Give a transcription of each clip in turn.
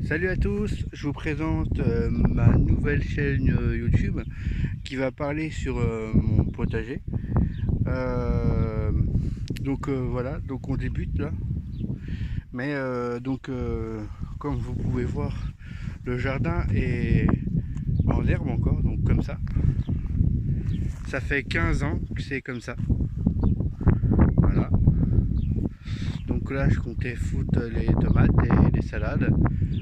Salut à tous, je vous présente ma nouvelle chaîne YouTube qui va parler sur mon potager. Voilà, donc on débute là. Mais comme vous pouvez voir, le jardin est en herbe encore, donc comme ça. Ça fait 15 ans que c'est comme ça. Voilà. Donc là, je comptais foutre les tomates et les salades.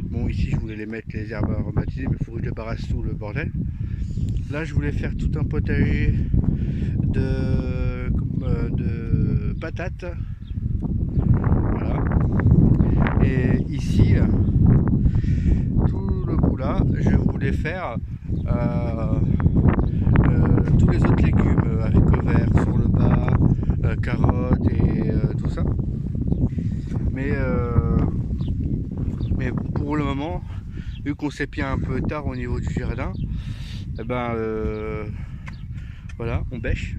Bon, ici, je voulais les mettre les herbes aromatisées, mais il faut que je débarrasse tout le bordel. Là, je voulais faire tout un potager de patates. Voilà. Et ici, tout le bout là, je voulais faire tous les autres légumes, haricots verts sur le bas, carottes et tout ça. Mais pour le moment, vu qu'on s'est pris un peu tard au niveau du jardin, et voilà, on bêche.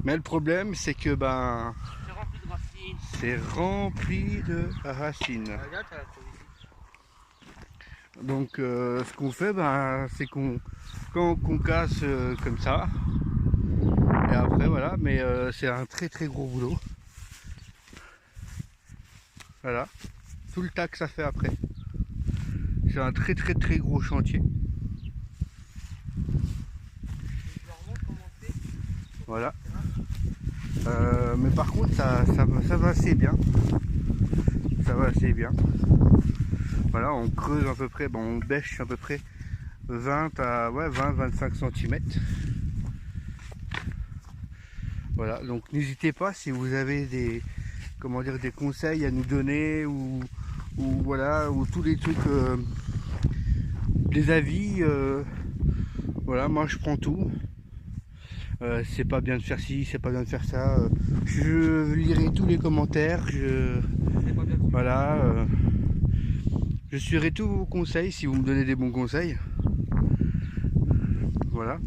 Mais le problème, c'est que c'est rempli de racines. Donc ce qu'on fait, c'est qu'on casse comme ça. Et après voilà, mais c'est un très gros boulot. Voilà, tout le tas que ça fait après. C'est un très gros chantier. Voilà. Mais par contre ça va assez bien. Ça va assez bien. Voilà, on creuse à peu près, on bêche à peu près 20-25 cm. Voilà, donc n'hésitez pas si vous avez des conseils à nous donner ou voilà, ou tous les trucs, des avis, voilà, moi je prends tout. C'est pas bien de faire ci, c'est pas bien de faire ça. Je lirai tous les commentaires. Voilà, je suivrai tous vos conseils si vous me donnez des bons conseils. Voilà.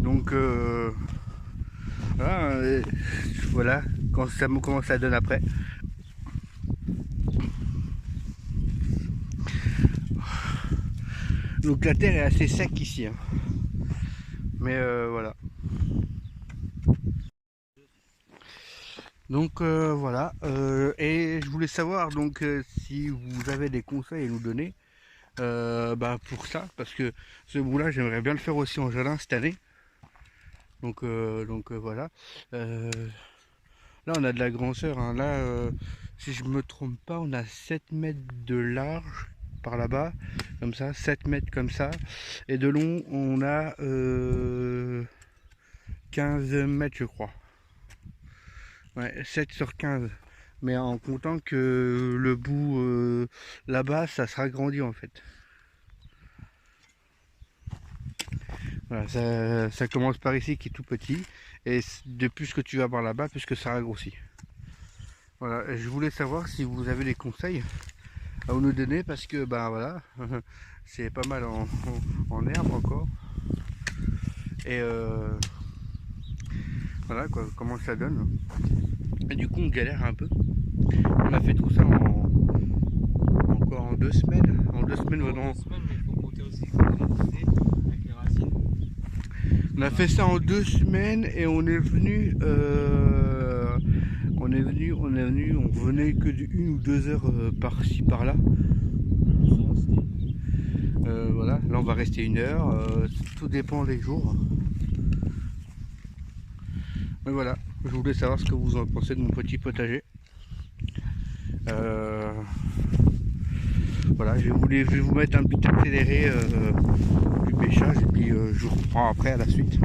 Donc voilà, quand ça me commence à donner après. Donc la terre est assez sec ici, hein. Mais voilà. Donc voilà, et je voulais savoir donc si vous avez des conseils à nous donner pour ça, parce que ce bout là j'aimerais bien le faire aussi en jardin cette année. Donc voilà. Là on a de la grandeur, hein. Là si je me trompe pas, on a 7 mètres de large par là-bas, comme ça, 7 mètres comme ça, et de long on a 15 mètres je crois. Ouais, 7 sur 15, mais en comptant que le bout là-bas ça sera grandi en fait. Voilà, ça commence par ici qui est tout petit, et de plus que tu vas voir là-bas, plus que ça grossit. Voilà, je voulais savoir si vous avez des conseils à nous donner, parce que voilà, c'est pas mal en herbe encore. Et voilà quoi, comment ça donne. Et du coup on galère un peu. On a fait tout ça encore en 2 semaines. En 2 semaines vraiment. On a fait ça en 2 semaines et on est venu, on venait que de 1 ou 2 heures par-ci par-là. Voilà, là on va rester 1 heure, tout dépend des jours. Mais voilà, je voulais savoir ce que vous en pensez de mon petit potager. Voilà, je vais vous mettre un petit accéléré du bêchage, et puis je vous reprends après à la suite.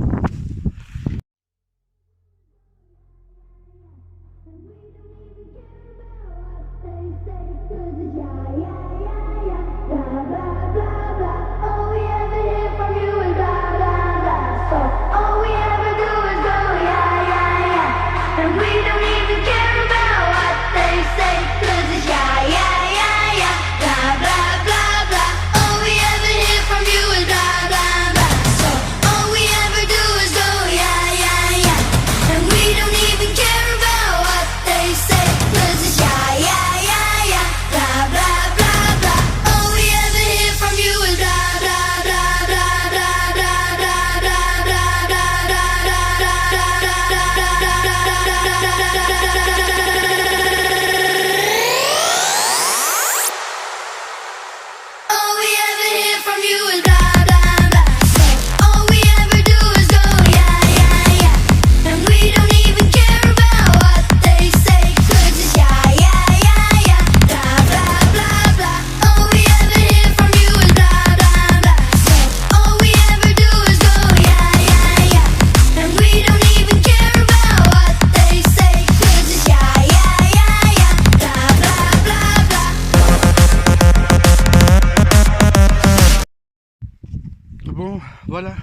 voilà.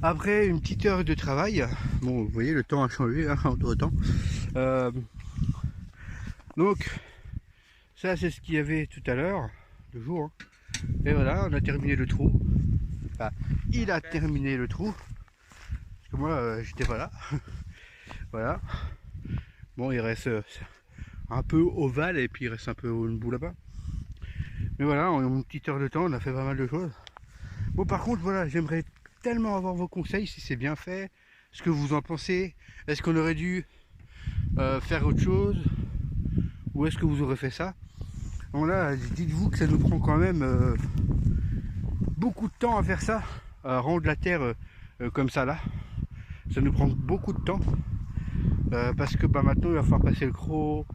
Après une petite heure de travail, bon vous voyez le temps a changé hein, entre temps. Donc ça c'est ce qu'il y avait tout à l'heure, le jour. Hein. Et voilà, on a terminé le trou. Enfin, il a terminé le trou. Parce que moi j'étais pas là. Voilà. Bon il reste un peu ovale et puis il reste un peu une boue là-bas. Mais voilà, en une petite heure de temps on a fait pas mal de choses. Bon par contre voilà, j'aimerais tellement avoir vos conseils si c'est bien fait, ce que vous en pensez, est-ce qu'on aurait dû faire autre chose ou est-ce que vous aurez fait ça. Bon là dites-vous que ça nous prend quand même beaucoup de temps à faire ça, à rendre la terre comme ça là, ça nous prend beaucoup de temps parce que bah, maintenant il va falloir passer le croc,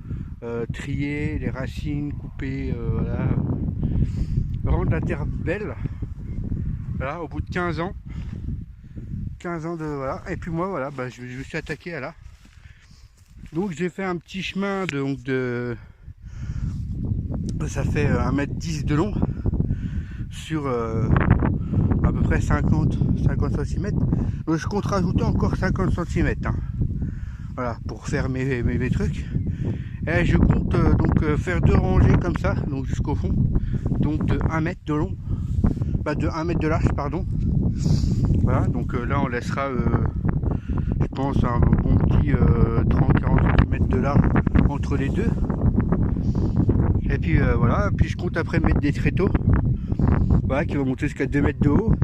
trier les racines, couper, voilà, rendre la terre belle. Voilà, au bout de 15 ans de voilà, et puis moi voilà, bah, je me suis attaqué à là. Donc j'ai fait un petit chemin de ça fait 1,10 m de long sur à peu près 50 cm. Donc je compte rajouter encore 50 cm hein. Voilà, pour faire mes trucs. Et je compte donc faire 2 rangées comme ça, donc jusqu'au fond, donc de 1 m de long, bah de 1 m de large pardon. Voilà, donc là on laissera je pense un bon petit 30-40 cm de large entre les deux. Et puis voilà, puis je compte après mettre des tréteaux, voilà, qui vont monter jusqu'à 2 mètres de haut.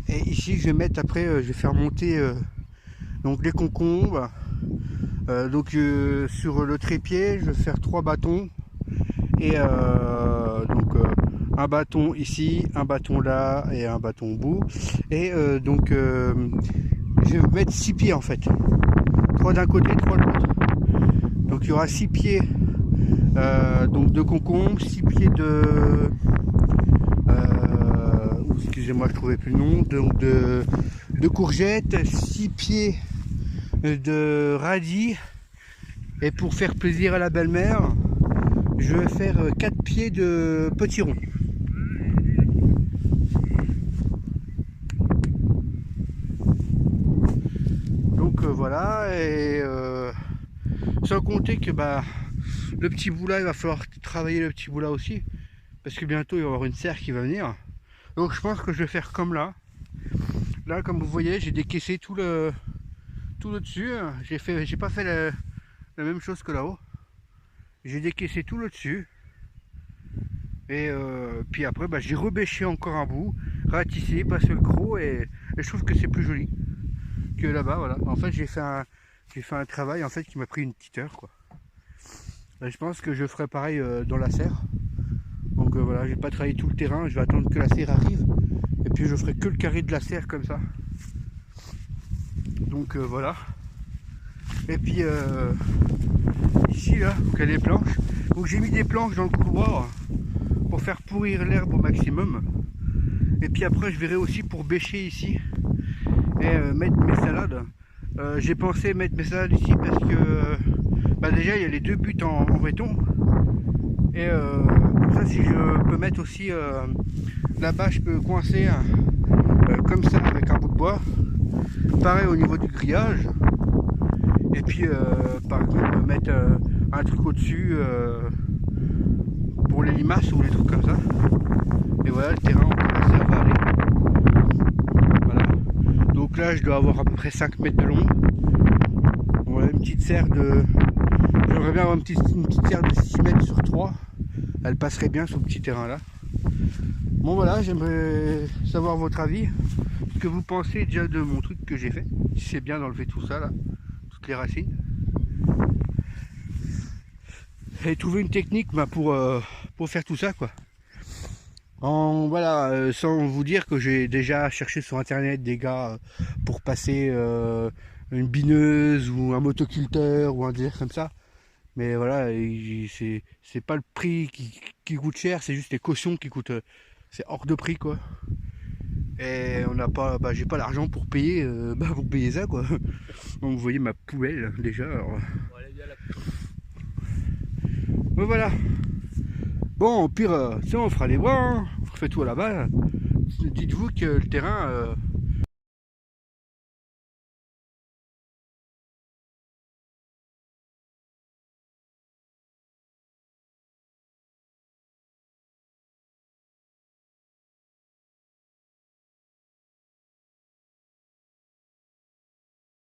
Et ici je vais mettre après, je vais faire monter donc les concombres. Donc sur le trépied je vais faire 3 bâtons et donc un bâton ici, un bâton là et un bâton au bout. Et donc je vais mettre 6 pieds en fait, 3 d'un côté, 3 de l'autre. Donc il y aura 6 pieds donc de concombre, 6 pieds de excusez-moi je trouvais plus le nom, donc de courgettes, 6 pieds de radis. Et pour faire plaisir à la belle-mère, je vais faire 4 pieds de potiron. Donc voilà, et sans compter que bah le petit bout là, il va falloir travailler le petit bout là aussi, parce que bientôt il va y avoir une serre qui va venir. Donc je pense que je vais faire comme là. Là comme vous voyez, j'ai décaissé tout le dessus. J'ai pas fait la même chose que là-haut. J'ai décaissé tout le dessus. Et puis après bah, j'ai rebêché encore un bout, ratissé, passé le croc et je trouve que c'est plus joli que là-bas. Voilà. En fait j'ai fait un travail en fait qui m'a pris une petite heure quoi. Et je pense que je ferai pareil dans la serre. Donc voilà, j'ai pas travaillé tout le terrain, je vais attendre que la serre arrive. Et puis je ferai que le carré de la serre comme ça. Donc voilà. Et puis ici là, donc il y a des planches. Donc j'ai mis des planches dans le couloir pour faire pourrir l'herbe au maximum. Et puis après je verrai aussi pour bêcher ici et mettre mes salades. J'ai pensé mettre mes salades ici parce que bah déjà il y a les 2 buts en béton. Et comme ça si je peux mettre aussi là-bas, je peux coincer comme ça avec un bout de bois. Pareil au niveau du grillage. Et puis par contre mettre un truc au-dessus pour les limaces ou les trucs comme ça. Et voilà, le terrain on peut la serre va aller. Voilà. Donc là je dois avoir à peu près 5 mètres de long. Voilà, une petite serre de. J'aimerais bien avoir une petite serre de 6 mètres sur 3. Elle passerait bien sur le petit terrain là. Bon voilà, j'aimerais savoir votre avis. Ce que vous pensez déjà de mon truc que j'ai fait. Si c'est bien d'enlever tout ça là. Toutes les racines. Et trouver une technique bah, pour faire tout ça quoi. Voilà, sans vous dire que j'ai déjà cherché sur internet des gars pour passer une bineuse ou un motoculteur ou un délire comme ça. Mais voilà, c'est pas le prix qui coûte cher, c'est juste les cautions qui coûtent, c'est hors de prix quoi. Et on n'a pas, bah, j'ai pas l'argent pour payer, ça quoi. Donc vous voyez ma poubelle déjà. Alors... Mais voilà. Bon, au pire, si on fera les bras, hein, on fait tout là-bas. Dites-vous que le terrain,